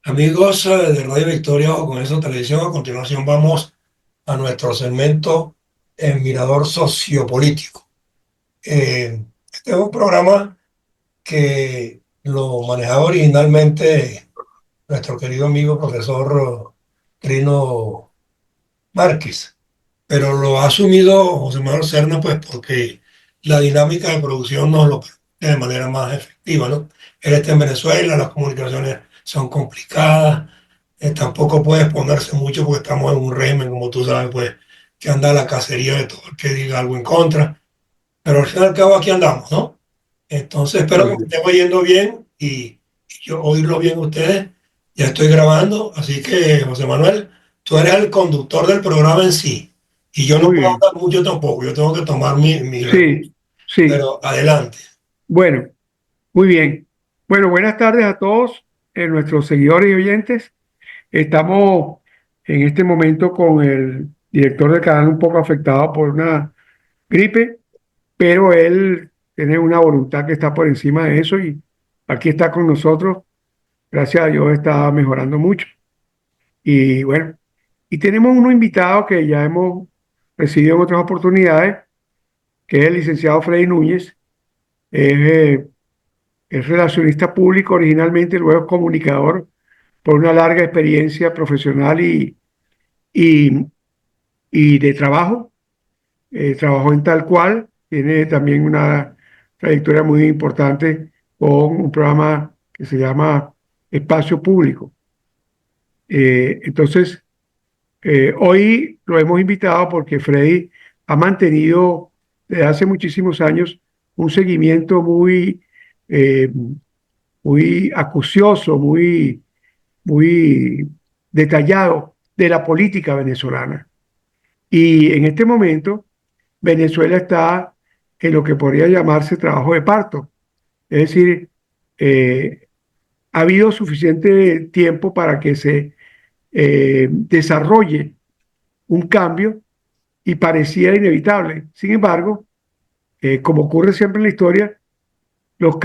Amigos de Radio Victoria o con eso Televisión, a continuación vamos a nuestro segmento Mirador Sociopolítico. Este es un programa que lo manejaba originalmente nuestro querido amigo profesor Trino Márquez, pero lo ha asumido José Manuel Serna, pues porque la dinámica de producción nos lo permite de manera más efectiva, ¿no? Él está en Venezuela, las comunicaciones son complicadas, tampoco puede exponerse mucho porque estamos en un régimen, como tú sabes, pues, que anda la cacería de todo el que diga algo en contra, pero al fin y al cabo aquí andamos, ¿no? Entonces espero que me estén oyendo bien y yo oírlo bien ustedes. Ya estoy grabando, así que José Manuel, tú eres el conductor del programa en sí y yo no Muy puedo bien. hablar mucho tampoco, yo tengo que tomar mi recurso, Sí, sí. pero adelante. Bueno, muy bien. Bueno, buenas tardes a todos nuestros seguidores y oyentes. Estamos en este momento con el director del canal un poco afectado por una gripe, pero él tiene una voluntad que está por encima de eso y aquí está con nosotros. Gracias a Dios está mejorando mucho. Y bueno, y tenemos unos invitados que ya hemos recibido en otras oportunidades, que es el licenciado Freddy Núñez. Es Es relacionista público originalmente, luego es comunicador por una larga experiencia profesional y, y de trabajo. Trabajó en Tal Cual, tiene también una trayectoria muy importante con un programa que se llama Espacio Público. Entonces, hoy lo hemos invitado porque Freddy ha mantenido desde hace muchísimos años un seguimiento eh, muy acucioso, muy detallado de la política venezolana. Y en este momento, Venezuela está en lo que podría llamarse trabajo de parto. Es decir, eh, ha habido suficiente tiempo para que se desarrolle un cambio y pareciera inevitable. Sin embargo, como ocurre siempre en la historia, los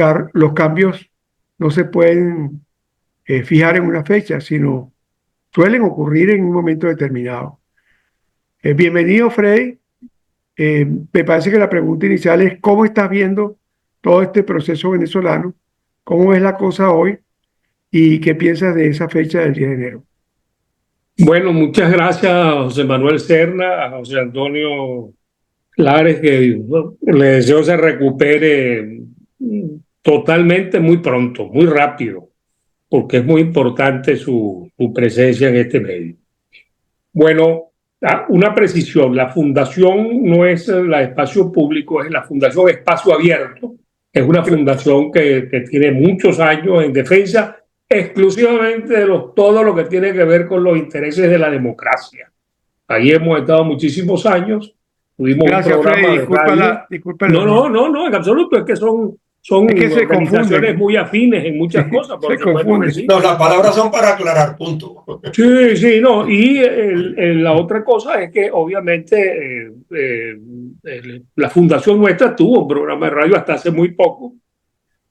cambios no se pueden fijar en una fecha, sino suelen ocurrir en un momento determinado. Bienvenido, Freddy. Me parece que la pregunta inicial es cómo estás viendo todo este proceso venezolano, cómo ves la cosa hoy y qué piensas de esa fecha del 10 de enero. Bueno, muchas gracias a José Manuel Serna, a José Antonio Lares, que le deseo se recupere totalmente muy pronto, muy rápido, porque es muy importante su presencia en este medio. Bueno, una precisión, la fundación no es la Espacio Público, es la Fundación Espacio Abierto. Es una fundación que tiene muchos años en defensa exclusivamente de todo lo que tiene que ver con los intereses de la democracia. Ahí hemos estado muchísimos años, tuvimos un Gracias, Freddy. programa de radio. Disculpa el No, error. no, no, no, en absoluto, es que son Es que se organizaciones confunden. muy afines en muchas cosas, por Se supuesto que confunden. sí. No, las palabras son para aclarar, punto. Sí, sí, no. Y la otra cosa es que obviamente la fundación nuestra tuvo un programa de radio hasta hace muy poco,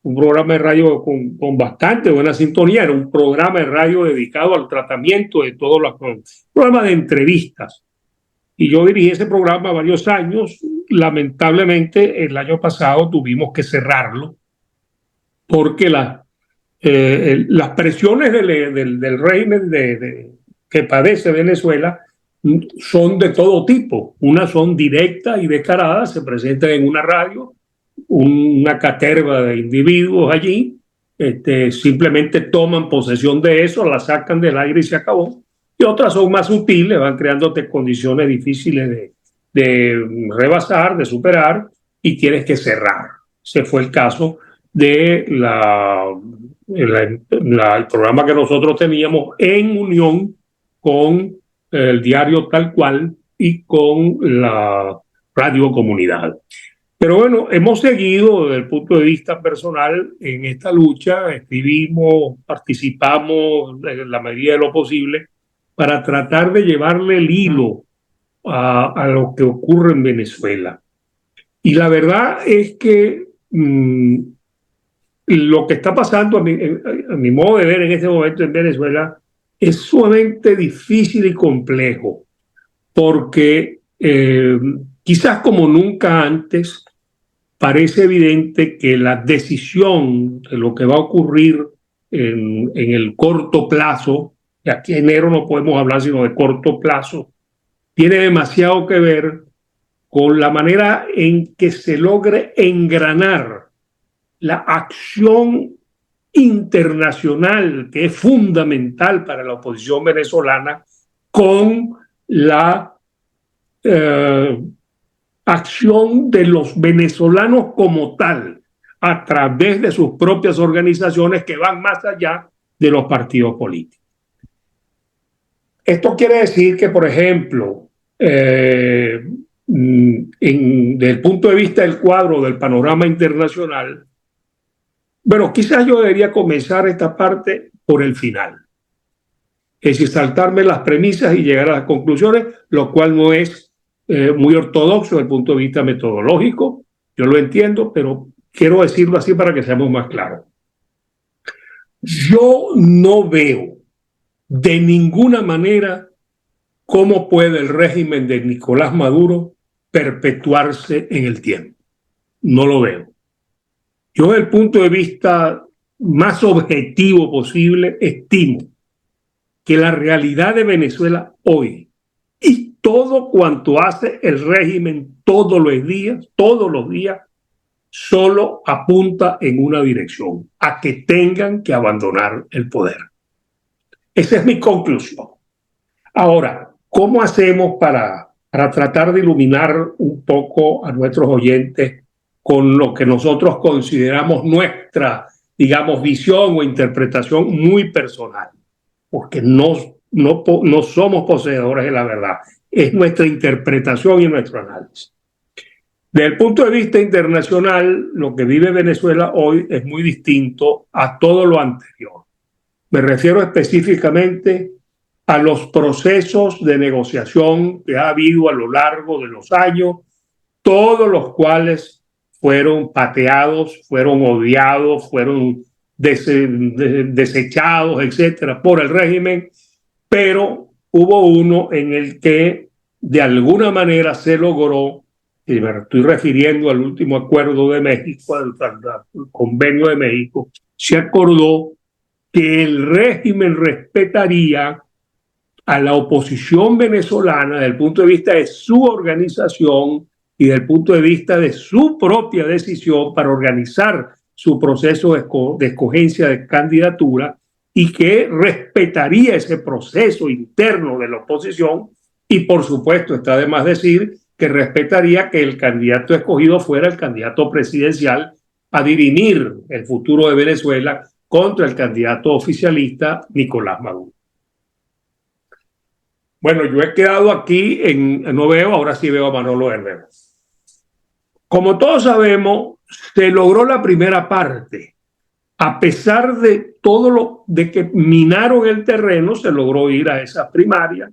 un programa de radio con bastante buena sintonía, era un programa de radio dedicado al tratamiento de todos los programas de entrevistas. Y yo dirigí ese programa varios años. Lamentablemente, el año pasado tuvimos que cerrarlo porque las presiones del régimen que padece Venezuela son de todo tipo. Unas son directas y descaradas, se presentan en una radio, una caterva de individuos allí, simplemente toman posesión de eso, la sacan del aire y se acabó. Y otras son más sutiles, van creándote condiciones difíciles de rebasar, de superar, y tienes que cerrar. Ese fue el caso de el programa que nosotros teníamos en unión con el diario Tal Cual y con la Radio Comunidad. Pero bueno, hemos seguido desde el punto de vista personal en esta lucha, escribimos, participamos en la medida de lo posible para tratar de llevarle el hilo a lo que ocurre en Venezuela. Y la verdad es que lo que está pasando a mi modo de ver en este momento en Venezuela es sumamente difícil y complejo, porque quizás como nunca antes parece evidente que la decisión de lo que va a ocurrir en el corto plazo, y aquí en enero no podemos hablar sino de corto plazo, tiene demasiado que ver con la manera en que se logre engranar la acción internacional que es fundamental para la oposición venezolana con la acción de los venezolanos como tal a través de sus propias organizaciones que van más allá de los partidos políticos. Esto quiere decir que, por ejemplo, desde el punto de vista del cuadro del panorama internacional, bueno, quizás yo debería comenzar esta parte por el final. Es decir, saltarme las premisas y llegar a las conclusiones, lo cual no es muy ortodoxo desde el punto de vista metodológico. Yo lo entiendo, pero quiero decirlo así para que seamos más claros. Yo no veo de ninguna manera cómo puede el régimen de Nicolás Maduro perpetuarse en el tiempo. No lo veo. Yo, desde el punto de vista más objetivo posible, estimo que la realidad de Venezuela hoy y todo cuanto hace el régimen todos los días, solo apunta en una dirección, a que tengan que abandonar el poder. Esa es mi conclusión. Ahora, ¿cómo hacemos para tratar de iluminar un poco a nuestros oyentes con lo que nosotros consideramos nuestra, digamos, visión o interpretación muy personal? Porque no somos poseedores de la verdad, es nuestra interpretación y nuestro análisis. Desde el punto de vista internacional, lo que vive Venezuela hoy es muy distinto a todo lo anterior. Me refiero específicamente a los procesos de negociación que ha habido a lo largo de los años, todos los cuales fueron pateados, fueron odiados, fueron desechados, etcétera, por el régimen, pero hubo uno en el que de alguna manera se logró, y me estoy refiriendo al último acuerdo de México, al convenio de México, se acordó que el régimen respetaría a la oposición venezolana desde el punto de vista de su organización y desde el punto de vista de su propia decisión para organizar su proceso de escogencia de candidatura, y que respetaría ese proceso interno de la oposición, y por supuesto está de más decir que respetaría que el candidato escogido fuera el candidato presidencial a dirimir el futuro de Venezuela contra el candidato oficialista Nicolás Maduro. Bueno, yo he quedado aquí no veo, ahora sí veo a Manolo Herrera. Como todos sabemos, se logró la primera parte. A pesar de todo de que minaron el terreno, se logró ir a esas primarias.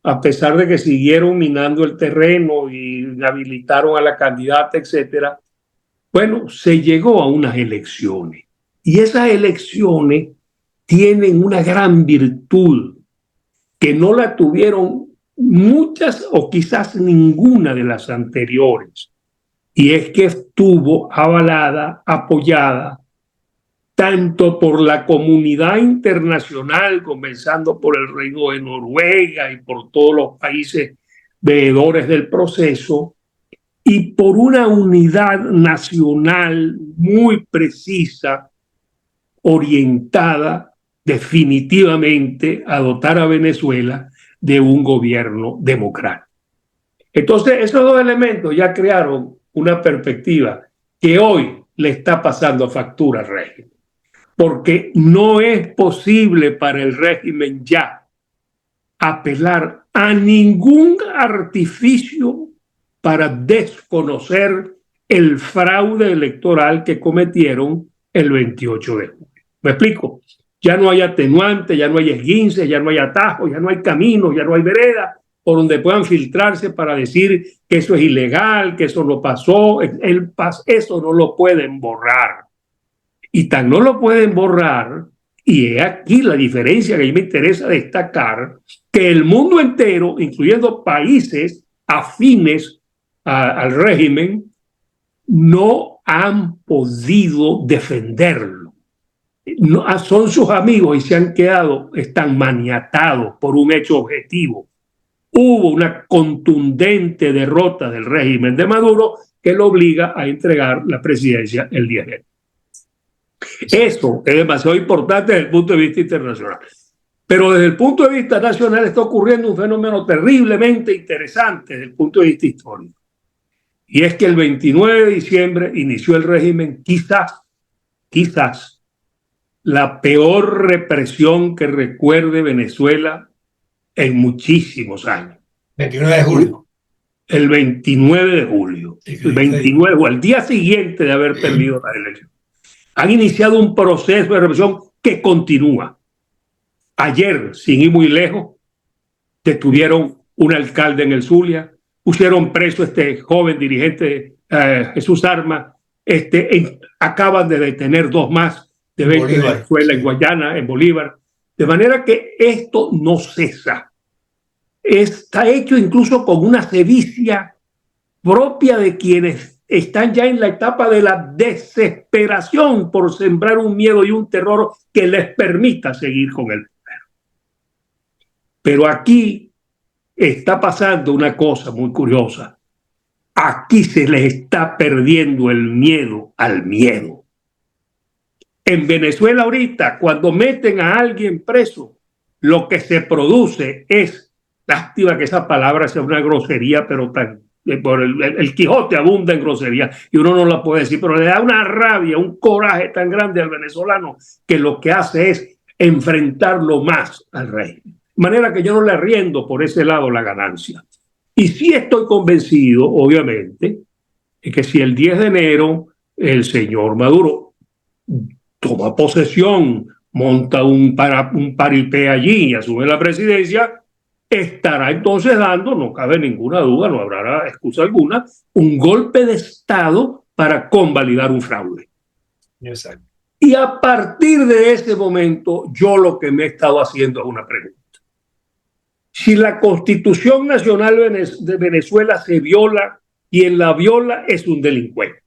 A pesar de que siguieron minando el terreno y inhabilitaron a la candidata, etcétera. Bueno, se llegó a unas elecciones. Y esas elecciones tienen una gran virtud que no la tuvieron muchas o quizás ninguna de las anteriores. Y es que estuvo avalada, apoyada, tanto por la comunidad internacional, comenzando por el Reino de Noruega y por todos los países veedores del proceso, y por una unidad nacional muy precisa, orientada definitivamente a dotar a Venezuela de un gobierno democrático. Entonces, esos dos elementos ya crearon una perspectiva que hoy le está pasando factura al régimen, porque no es posible para el régimen ya apelar a ningún artificio para desconocer el fraude electoral que cometieron el 28 de julio. ¿Me explico? Ya no hay atenuante, ya no hay esguince, ya no hay atajos, ya no hay caminos, ya no hay vereda por donde puedan filtrarse para decir que eso es ilegal, que eso no pasó. Eso no lo pueden borrar. Y tan no lo pueden borrar, y es aquí la diferencia que a mí me interesa destacar, que el mundo entero, incluyendo países afines al régimen, no han podido defenderlo. No, son sus amigos y se han quedado, están maniatados por un hecho objetivo. Hubo una contundente derrota del régimen de Maduro que lo obliga a entregar la presidencia el 10 de enero. Eso es demasiado importante desde el punto de vista internacional. Pero desde el punto de vista nacional está ocurriendo un fenómeno terriblemente interesante desde el punto de vista histórico. Y es que el 29 de diciembre inició el régimen, quizás, la peor represión que recuerde Venezuela en muchísimos años. 29 de julio. El 29 de julio. El 29, o al día siguiente de haber perdido la elección. Han iniciado un proceso de represión que continúa. Ayer, sin ir muy lejos, detuvieron un alcalde en el Zulia, pusieron preso a este joven dirigente Jesús Arma, acaban de detener 2 más de 20 de Venezuela, en Guayana, en Bolívar. De manera que esto no cesa. Está hecho incluso con una sevicia propia de quienes están ya en la etapa de la desesperación por sembrar un miedo y un terror que les permita seguir con el poder. Pero aquí está pasando una cosa muy curiosa. Aquí se les está perdiendo el miedo al miedo. En Venezuela ahorita, cuando meten a alguien preso, lo que se produce es, lástima que esa palabra sea una grosería, pero el Quijote abunda en grosería y uno no la puede decir, pero le da una rabia, un coraje tan grande al venezolano que lo que hace es enfrentarlo más al régimen. De manera que yo no le arriendo por ese lado la ganancia. Y sí estoy convencido, obviamente, de que si el 10 de enero el señor Maduro toma posesión, monta un paripé allí y asume la presidencia, estará entonces dando, no cabe ninguna duda, no habrá excusa alguna, un golpe de Estado para convalidar un fraude. Exacto. Y a partir de ese momento, yo lo que me he estado haciendo es una pregunta. Si la Constitución Nacional de Venezuela se viola, quien la viola es un delincuente.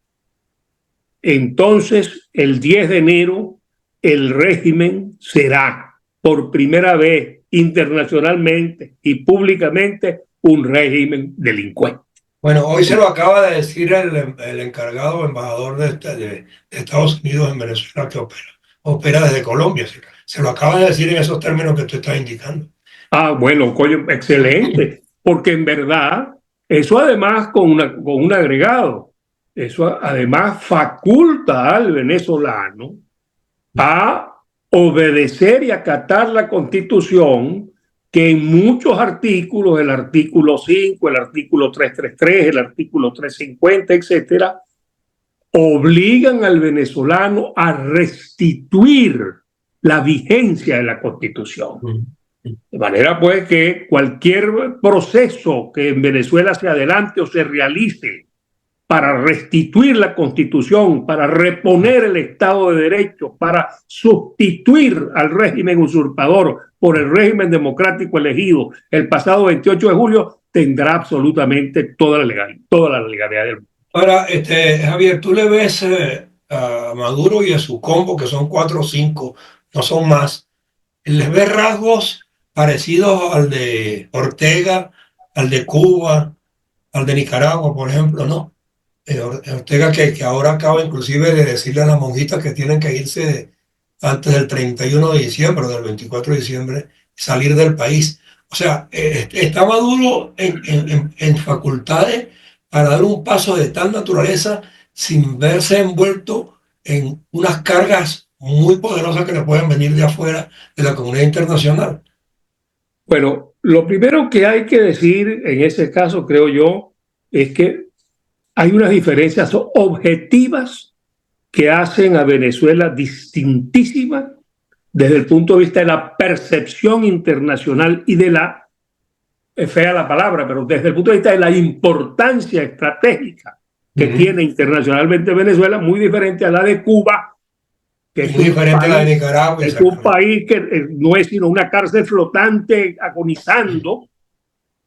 Entonces, el 10 de enero, el régimen será por primera vez internacionalmente y públicamente un régimen delincuente. Bueno, hoy se lo acaba de decir el encargado embajador de Estados Unidos en Venezuela, que opera desde Colombia. Se lo acaba de decir en esos términos que tú estás indicando. Ah, bueno, coño, excelente, porque en verdad, eso además con un agregado, eso además faculta al venezolano a obedecer y acatar la Constitución, que en muchos artículos, el artículo 5, el artículo 333, el artículo 350, etcétera, obligan al venezolano a restituir la vigencia de la Constitución. De manera pues que cualquier proceso que en Venezuela se adelante o se realice para restituir la Constitución, para reponer el Estado de Derecho, para sustituir al régimen usurpador por el régimen democrático elegido el pasado 28 de julio, tendrá absolutamente toda la legalidad del mundo. Ahora, Javier, tú le ves a Maduro y a su combo, que son 4 o 5, no son más, les ves rasgos parecidos al de Ortega, al de Cuba, al de Nicaragua, por ejemplo, ¿no? Ortega que ahora acaba inclusive de decirle a las monjitas que tienen que irse antes del 31 de diciembre, del 24 de diciembre, salir del país. O sea, está Maduro en facultades para dar un paso de tal naturaleza sin verse envuelto en unas cargas muy poderosas que le pueden venir de afuera de la comunidad internacional. Bueno, lo primero que hay que decir en ese caso, creo yo, es que hay unas diferencias objetivas que hacen a Venezuela distintísima desde el punto de vista de la percepción internacional y de la, es fea la palabra, pero desde el punto de vista de la importancia estratégica que tiene internacionalmente Venezuela, muy diferente a la de Cuba que Es muy diferente a la de Nicaragua. es un país que no es sino una cárcel flotante agonizando,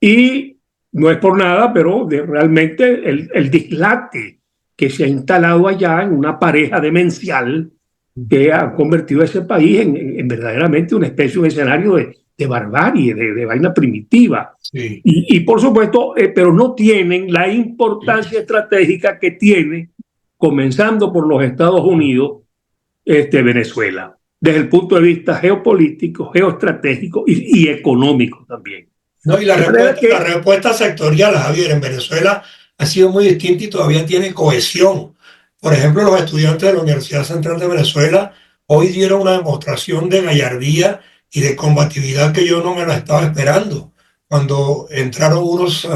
y no es por nada, pero realmente el dislate que se ha instalado allá en una pareja demencial que ha convertido a ese país en verdaderamente una especie, un escenario de barbarie, de vaina primitiva. Sí. Y por supuesto, pero no tienen la importancia estratégica que tiene, comenzando por los Estados Unidos, Venezuela, desde el punto de vista geopolítico, geoestratégico y económico también. No, y la respuesta sectorial, Javier, en Venezuela ha sido muy distinta y todavía tiene cohesión. Por ejemplo, los estudiantes de la Universidad Central de Venezuela hoy dieron una demostración de gallardía y de combatividad que yo no me la estaba esperando. Cuando entraron unos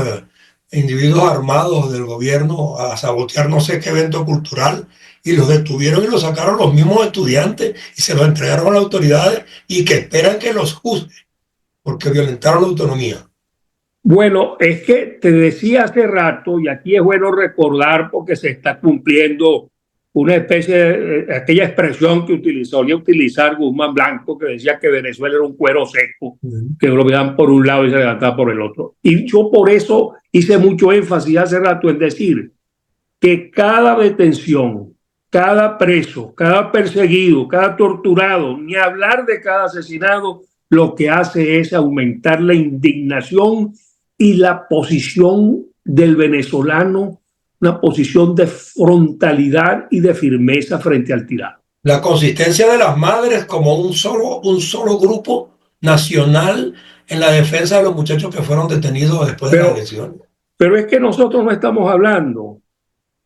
individuos armados del gobierno a sabotear no sé qué evento cultural, y los detuvieron y los sacaron los mismos estudiantes y se los entregaron a las autoridades y que esperan que los juzguen porque violentaron la autonomía. Bueno, es que te decía hace rato, y aquí es bueno recordar porque se está cumpliendo una especie de aquella expresión que solía utilizar Guzmán Blanco, que decía que Venezuela era un cuero seco, que lo veían por un lado y se levantaba por el otro. Y yo por eso hice mucho énfasis hace rato en decir que cada detención, cada preso, cada perseguido, cada torturado, ni hablar de cada asesinado, lo que hace es aumentar la indignación y la posición del venezolano, una posición de frontalidad y de firmeza frente al tirano. La consistencia de las madres como un solo grupo nacional en la defensa de los muchachos que fueron detenidos después de la elección. Pero es que nosotros no estamos hablando,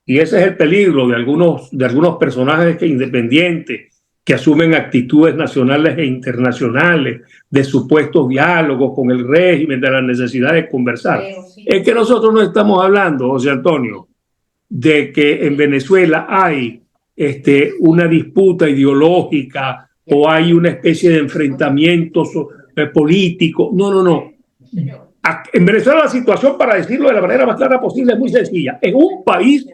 y ese es el peligro de algunos personajes independientes que asumen actitudes nacionales e internacionales de supuestos diálogos con el régimen, de la necesidad de conversar. Sí. Es que nosotros no estamos hablando, José Antonio, de que en Venezuela hay una disputa ideológica o hay una especie de enfrentamiento político. No. En Venezuela la situación, para decirlo de la manera más clara posible, es muy sencilla. Es un país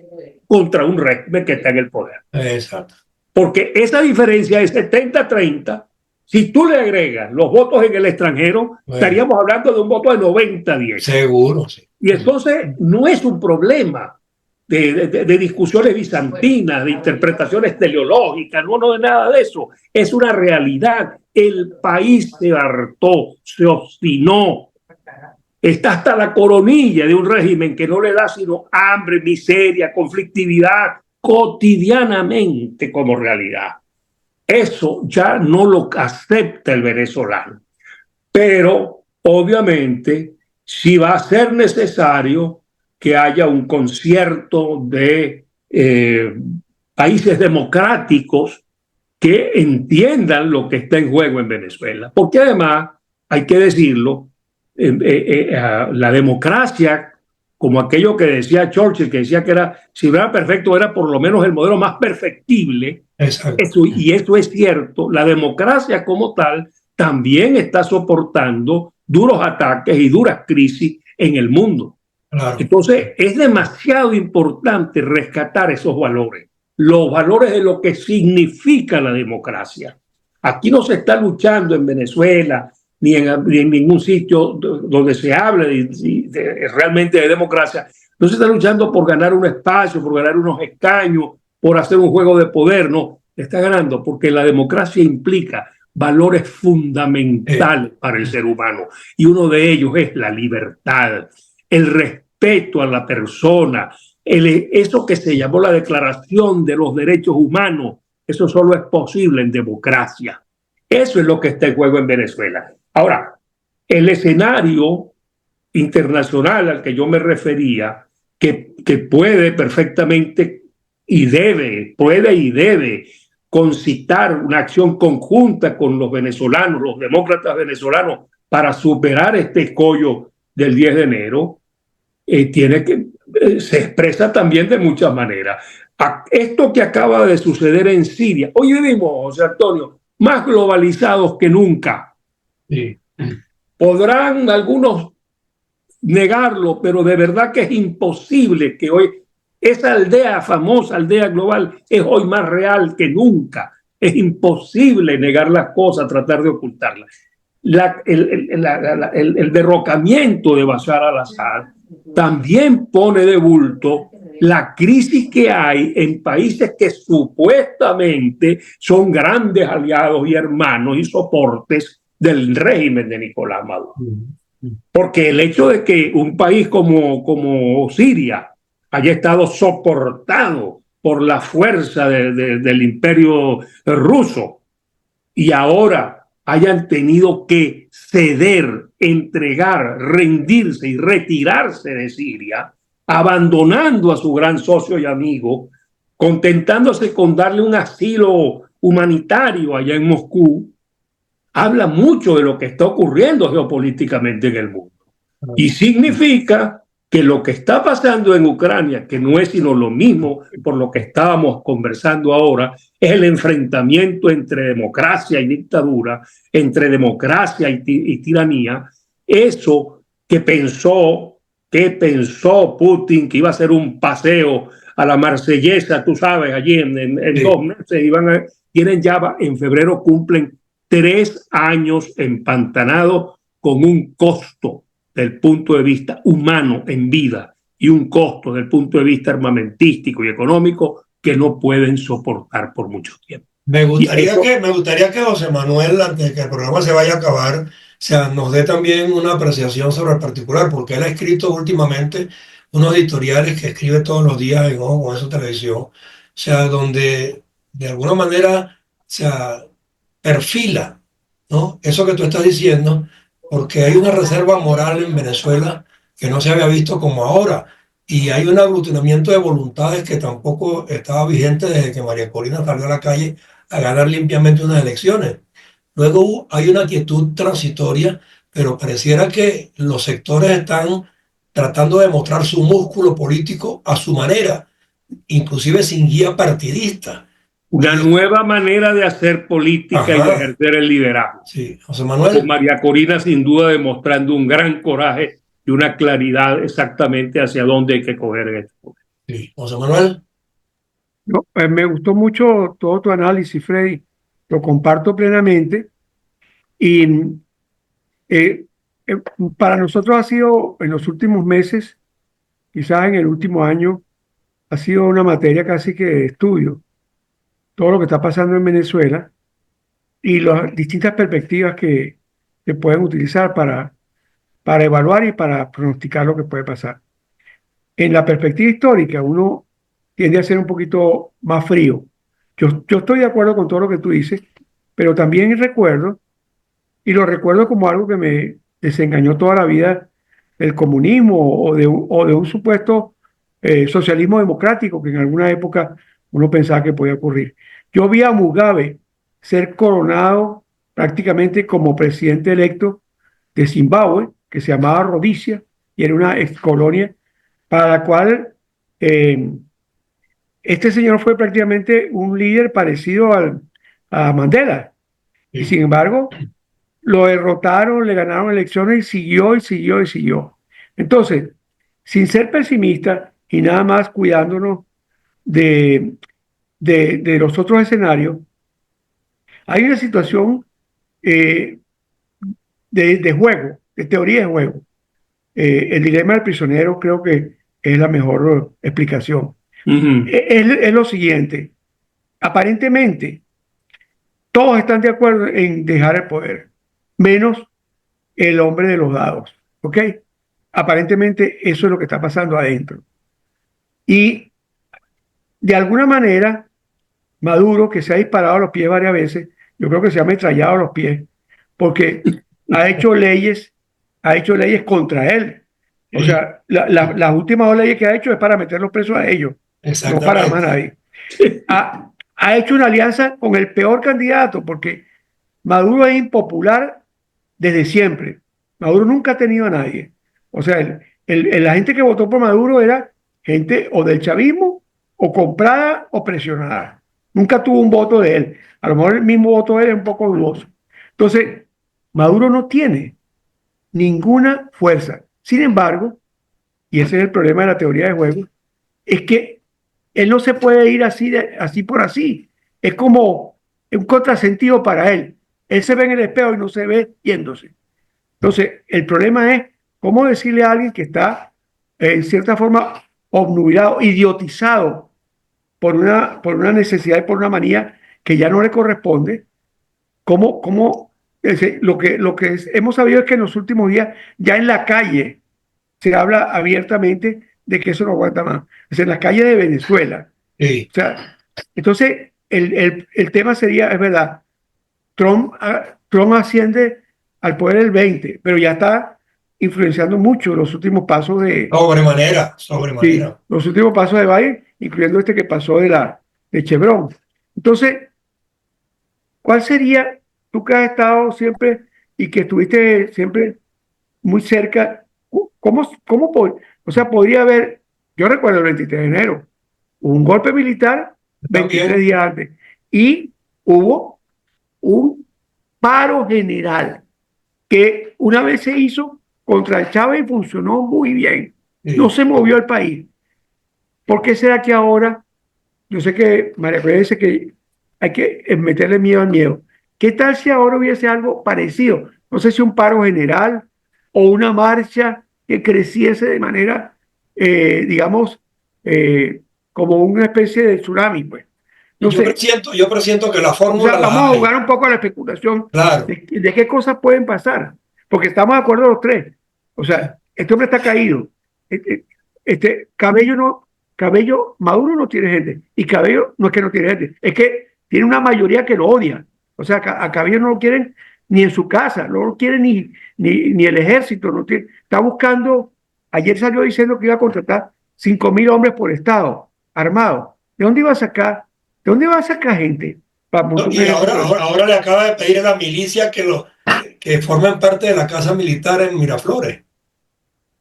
contra un régimen que está en el poder. Exacto. Porque esa diferencia es 70-30. Si tú le agregas los votos en el extranjero, estaríamos hablando de un voto de 90-10. Seguro, sí. Y entonces no es un problema de discusiones bizantinas, de interpretaciones teleológicas, no de nada de eso. Es una realidad. El país se hartó, se obstinó. Está hasta la coronilla de un régimen que no le da sino hambre, miseria, conflictividad cotidianamente como realidad. Eso ya no lo acepta el venezolano. Pero, obviamente, sí va a ser necesario que haya un concierto de países democráticos que entiendan lo que está en juego en Venezuela. Porque además, hay que decirlo, la democracia, como aquello que decía Churchill, que decía que si era perfecto, era por lo menos el modelo más perfectible. Y eso es cierto. La democracia como tal también está soportando duros ataques y duras crisis en el mundo. Claro. Entonces, es demasiado importante rescatar esos valores, los valores de lo que significa la democracia. Aquí no se está luchando en Venezuela ni en ningún sitio donde se hable realmente de democracia. No se está luchando por ganar un espacio, por ganar unos escaños, por hacer un juego de poder. No, está ganando porque la democracia implica valores fundamentales para el ser humano. Y uno de ellos es la libertad, el respeto a la persona, eso que se llamó la Declaración de los Derechos Humanos. Eso solo es posible en democracia. Eso es lo que está en juego en Venezuela. Ahora, el escenario internacional al que yo me refería, que puede perfectamente puede y debe concitar una acción conjunta con los venezolanos, los demócratas venezolanos, para superar este escollo del 10 de enero, se expresa también de muchas maneras. Esto que acaba de suceder en Siria, hoy vivimos, José Antonio, más globalizados que nunca. Sí. Podrán algunos negarlo, pero de verdad que es imposible que hoy esa aldea famosa, aldea global, es hoy más real que nunca. Es imposible negar las cosas, tratar de ocultarlas. El derrocamiento de Bashar al-Assad también pone de bulto la crisis que hay en países que supuestamente son grandes aliados y hermanos y soportes del régimen de Nicolás Maduro. Porque el hecho de que un país como Siria haya estado soportado por la fuerza del imperio ruso y ahora hayan tenido que ceder, entregar, rendirse y retirarse de Siria, abandonando a su gran socio y amigo, contentándose con darle un asilo humanitario allá en Moscú, habla mucho de lo que está ocurriendo geopolíticamente en el mundo. Y significa que lo que está pasando en Ucrania, que no es sino lo mismo por lo que estábamos conversando ahora, es el enfrentamiento entre democracia y dictadura, entre democracia y tiranía. Eso que pensó Putin que iba a ser un paseo a la Marsellesa, tú sabes, allí en 2 meses, tienen ya, en febrero cumplen 3 años empantanados con un costo del punto de vista humano en vida y un costo del punto de vista armamentístico y económico que no pueden soportar por mucho tiempo. Me gustaría que José Manuel, antes de que el programa se vaya a acabar, o sea, nos dé también una apreciación sobre el particular, porque él ha escrito últimamente unos editoriales que escribe todos los días en Ojo con Eso Televisión, o sea, donde de alguna manera, o sea, perfila, ¿no? Eso que tú estás diciendo, porque hay una reserva moral en Venezuela que no se había visto como ahora, y hay un aglutinamiento de voluntades que tampoco estaba vigente desde que María Corina salió a la calle a ganar limpiamente unas elecciones. Luego hay una quietud transitoria, pero pareciera que los sectores están tratando de mostrar su músculo político a su manera, inclusive sin guía partidista. Una nueva manera de hacer política y de Ajá, ejercer el liderazgo. sí, José Con Manuel. María Corina sin duda demostrando un gran coraje y una claridad exactamente hacia dónde hay que coger esto. Sí, José Manuel. No, me gustó mucho todo tu análisis, Freddy. Lo comparto plenamente. Y eh, eh, para nosotros ha sido en los últimos meses, quizás en el último año, ha sido una materia casi que de estudio. Todo lo que está pasando en Venezuela y las distintas perspectivas que se pueden utilizar para evaluar y para pronosticar lo que puede pasar. En la perspectiva histórica, uno tiende a ser un poquito más frío. Yo estoy de acuerdo con todo lo que tú dices, pero también recuerdo, y lo recuerdo como algo que me desengañó toda la vida, el comunismo o de un supuesto socialismo democrático que en alguna época uno pensaba que podía ocurrir. Yo vi a Mugabe ser coronado prácticamente como presidente electo de Zimbabue, que se llamaba Rhodesia, y era una ex colonia para la cual eh, este señor fue prácticamente un líder parecido a Mandela. Y sin embargo, lo derrotaron, le ganaron elecciones y siguió y siguió y siguió. Entonces, sin ser pesimista y nada más cuidándonos de, de los otros escenarios, hay una situación eh, de juego, de teoría de juego. El dilema del prisionero creo que es la mejor explicación. Es lo siguiente, aparentemente todos están de acuerdo en dejar el poder, menos el hombre de los dados, ¿ok? Aparentemente eso es lo que está pasando adentro. Y de alguna manera, Maduro, que se ha disparado a los pies varias veces, yo creo que se ha ametrallado a los pies, porque ha hecho leyes contra él. O sea, las últimas 2 leyes que ha hecho es para meterlos presos a ellos, no para más nadie. Ha hecho una alianza con el peor candidato, porque Maduro es impopular desde siempre. Maduro nunca ha tenido a nadie. O sea, la gente que votó por Maduro era gente o del chavismo, o comprada o presionada. Nunca tuvo un voto de él. A lo mejor el mismo voto de él es un poco dudoso. Entonces, Maduro no tiene ninguna fuerza. Sin embargo, y ese es el problema de la teoría de juego, es que él no se puede ir así, así por así. Es como un contrasentido para él. Él se ve en el espejo y no se ve yéndose. Entonces, el problema es cómo decirle a alguien que está en cierta forma obnubilado, idiotizado por una necesidad y por una manía que ya no le corresponde, lo que hemos sabido es que en los últimos días, ya en la calle, se habla abiertamente de que eso no aguanta más. Es en la calle de Venezuela. Sí. O sea, entonces, el tema sería, es verdad, Trump asciende al poder el 20, pero ya está influenciando mucho los últimos pasos Sobremanera, sí, sobremanera. los últimos pasos de Biden, incluyendo este que pasó de Chevron. Entonces, ¿cuál sería, tú que has estado siempre y que estuviste siempre muy cerca, o sea, podría haber, yo recuerdo el 23 de enero, hubo un golpe militar 23 También, días antes y hubo un paro general que una vez se hizo contra Chávez y funcionó muy bien. No sí. se movió el país. ¿Por qué será que ahora, yo sé que María Claudia dice que hay que meterle miedo al miedo? ¿Qué tal si ahora hubiese algo parecido? No sé si un paro general o una marcha que creciese de manera, digamos, como una especie de tsunami, pues. Y No sé, yo presiento que la o sea, fórmula vamos la a jugar hay. un poco a la especulación Claro. de qué cosas pueden pasar, porque estamos de acuerdo los tres. O sea, este hombre está caído. Cabello no, Cabello, Maduro no tiene gente, y Cabello no es que no tiene gente, es que tiene una mayoría que lo odia. O sea, a Cabello no lo quieren ni en su casa, no lo quiere ni el ejército, no tiene, está buscando, ayer salió diciendo que iba a contratar 5.000 hombres por estado, armados. ¿De dónde iba a sacar? ¿De dónde va a sacar gente para No, montar un y ejército? ahora le acaba de pedir a la milicia que formen parte de la casa militar en Miraflores.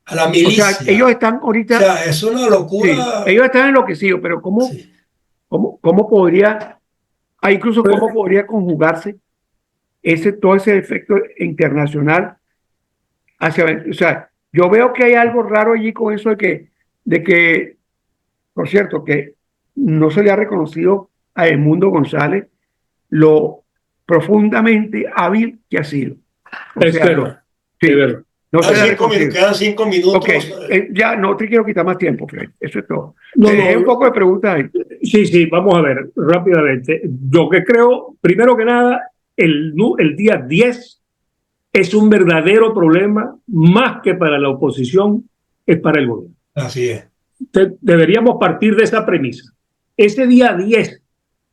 A la O sea, milicia. ellos están O ahorita, sea, es una sí, locura. ellos están enloquecidos, pero Sí. ¿cómo podría, incluso cómo podría conjugarse todo ese efecto internacional o sea, yo veo que hay algo raro allí con eso de que, por cierto, que no se le ha reconocido a Edmundo González lo profundamente hábil que ha sido. O Es sea, verdad, es sí, verdad. no se le ha reconocido. Quedan cinco Ok, minutos. ya no te quiero quitar más tiempo, Fred. Eso es todo. No, Te dejé un no, poco de preguntas ahí. sí, sí, vamos a ver rápidamente. Yo que creo, primero que nada, el día 10 es un verdadero problema, más que para la oposición, es para el gobierno. Así es. Deberíamos partir de esa premisa. Ese día 10,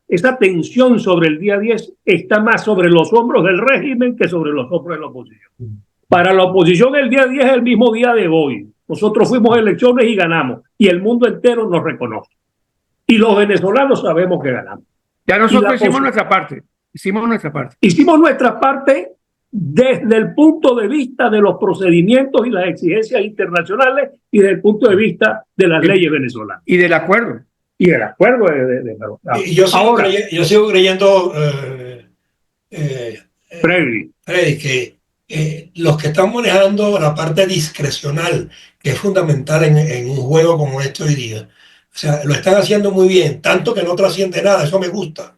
esa tensión sobre el día 10 está más sobre los hombros del régimen que sobre los hombros de la oposición. Para la oposición el día 10 es el mismo día de hoy. Nosotros fuimos a elecciones y ganamos, y el mundo entero nos reconoce. Y los venezolanos sabemos que ganamos. Ya Y nosotros hicimos nuestra parte. Hicimos nuestra parte. hicimos nuestra parte desde el punto de vista de los procedimientos y las exigencias internacionales y desde el punto de vista de las leyes venezolanas. Y del acuerdo. Y del acuerdo Y yo ahora, sigo creyendo, Freddy, Freddy, que los que están manejando la parte discrecional, que es fundamental en un juego como este hoy día, o sea, lo están haciendo muy bien, tanto que no trasciende nada, eso me gusta,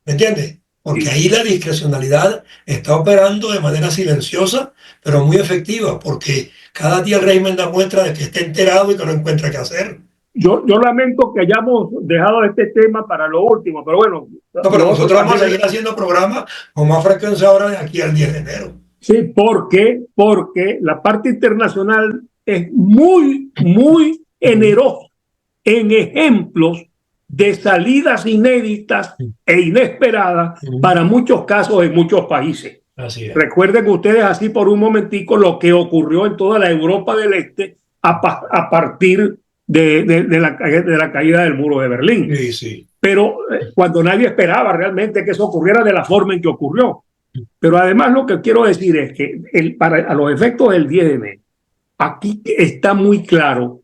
¿me entiendes? Porque ahí la discrecionalidad está operando de manera silenciosa, pero muy efectiva, porque cada día el régimen da muestra de que está enterado y que no encuentra qué hacer. yo lamento que hayamos dejado este tema para lo último, pero bueno, No, pero lo otro nosotros vamos a también. seguir haciendo programas con más frecuencia ahora de aquí al 10 de enero. Sí, porque la parte internacional es muy, muy generosa en ejemplos de salidas inéditas e inesperadas para muchos casos en muchos países. Así es. Recuerden ustedes así por un momentico lo que ocurrió en toda la Europa del Este a partir de la caída del muro de Berlín. Sí, sí. Pero cuando nadie esperaba realmente que eso ocurriera de la forma en que ocurrió. Pero además lo que quiero decir es que a los efectos del 10 de enero, aquí está muy claro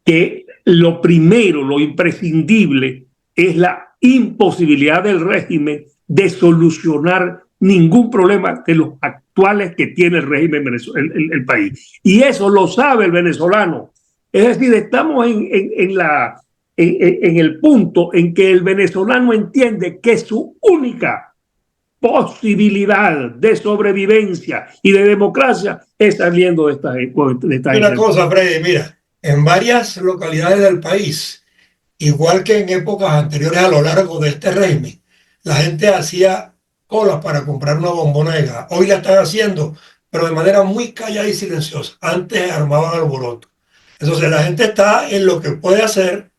que lo primero, lo imprescindible, es la imposibilidad del régimen de solucionar ningún problema de los actuales que tiene el régimen el país. Y eso lo sabe el venezolano. Es decir, estamos en el punto en que el venezolano entiende que su única posibilidad de sobrevivencia y de democracia es saliendo de esta Una cosa, Freddy, mira, en varias localidades del país, igual que en épocas anteriores a lo largo de este régimen, la gente hacía colas para comprar una bombona de gas. Hoy la están haciendo, pero de manera muy callada y silenciosa. Antes armaban alboroto. Entonces la gente está en lo que puede hacer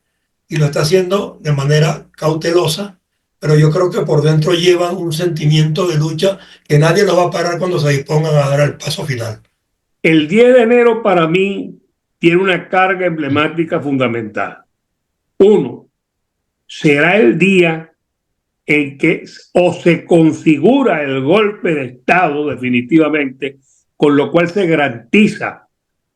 y lo está haciendo de manera cautelosa, pero yo creo que por dentro llevan un sentimiento de lucha que nadie lo va a parar cuando se dispongan a dar el paso final. El 10 de enero para mí tiene una carga emblemática fundamental. Uno, será el día en que o se configura el golpe de Estado definitivamente, con lo cual se garantiza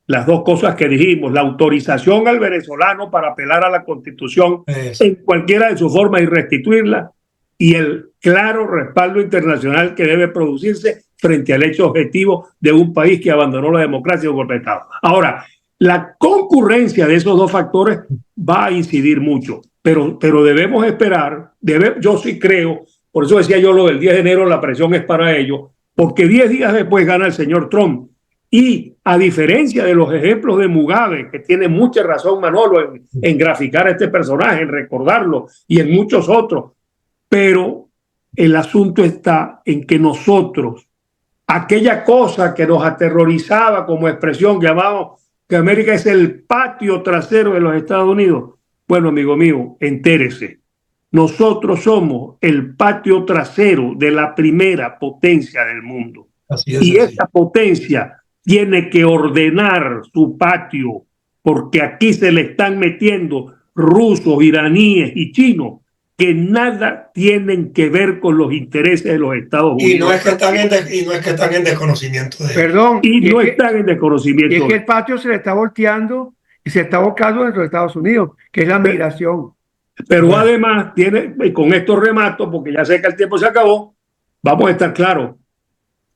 las dos cosas que dijimos, la autorización al venezolano para apelar a la Constitución en cualquiera de sus formas y restituirla, y el claro respaldo internacional que debe producirse frente al hecho objetivo de un país que abandonó la democracia y un golpe de Estado. Ahora, la concurrencia de esos dos factores va a incidir mucho, pero debemos esperar, yo sí creo, por eso decía yo lo del 10 de enero, la presión es para ello, porque 10 días después gana el señor Trump. Y a diferencia de los ejemplos de Mugabe, que tiene mucha razón Manolo en graficar a este personaje, en recordarlo, y en muchos otros, pero el asunto está en que nosotros, aquella cosa que nos aterrorizaba como expresión, llamamos que América es el patio trasero de los Estados Unidos. Bueno, amigo mío, entérese. Nosotros somos el patio trasero de la primera potencia del mundo. Así es, y esta potencia tiene que ordenar su patio, porque aquí se le están metiendo rusos, iraníes y chinos que nada tienen que ver con los intereses de los Estados Unidos. Y no es que están en desconocimiento de Perdón. Y no están en desconocimiento. Y es que el patio se le está volteando y se está abocando dentro de Estados Unidos, que es la migración. Pero bueno, además, y con esto remato, porque ya sé que el tiempo se acabó, vamos a estar claros.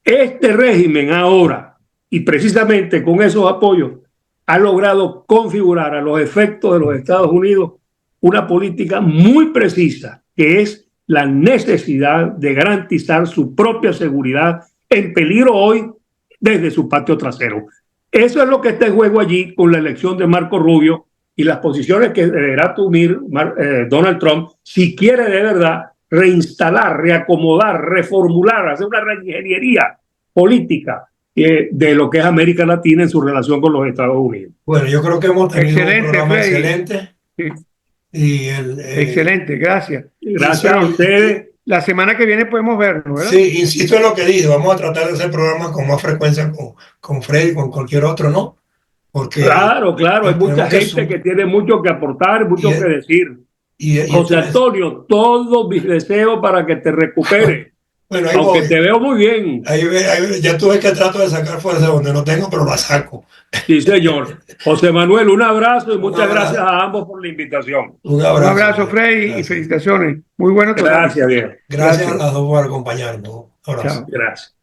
Este régimen ahora, y precisamente con esos apoyos, ha logrado configurar a los efectos de los Estados Unidos una política muy precisa, que es la necesidad de garantizar su propia seguridad en peligro hoy desde su patio trasero. Eso es lo que está en juego allí con la elección de Marco Rubio y las posiciones que deberá asumir Donald Trump si quiere de verdad reinstalar, reacomodar, reformular, hacer una reingeniería política de lo que es América Latina en su relación con los Estados Unidos. Bueno, yo creo que hemos tenido un programa Freddy. excelente. Sí. Y excelente, gracias. Gracias a ustedes. La semana que viene podemos vernos, ¿verdad? Sí, insisto en lo que dije, vamos a tratar de hacer programas con más frecuencia con Freddy, con cualquier otro, ¿no? Porque claro, hay mucha gente que tiene mucho que aportar, mucho que decir. José Antonio, todos mis deseos para que te recuperes. Bueno, aunque te veo muy bien. Ya tú ves que trato de sacar fuerza donde no tengo, pero la saco. Sí, señor. José Manuel, un abrazo y muchas gracias a ambos por la invitación. Un abrazo, Freddy, y felicitaciones. Muy bueno. Gracias, bien. Gracias a las dos por acompañarnos. Chao. Gracias.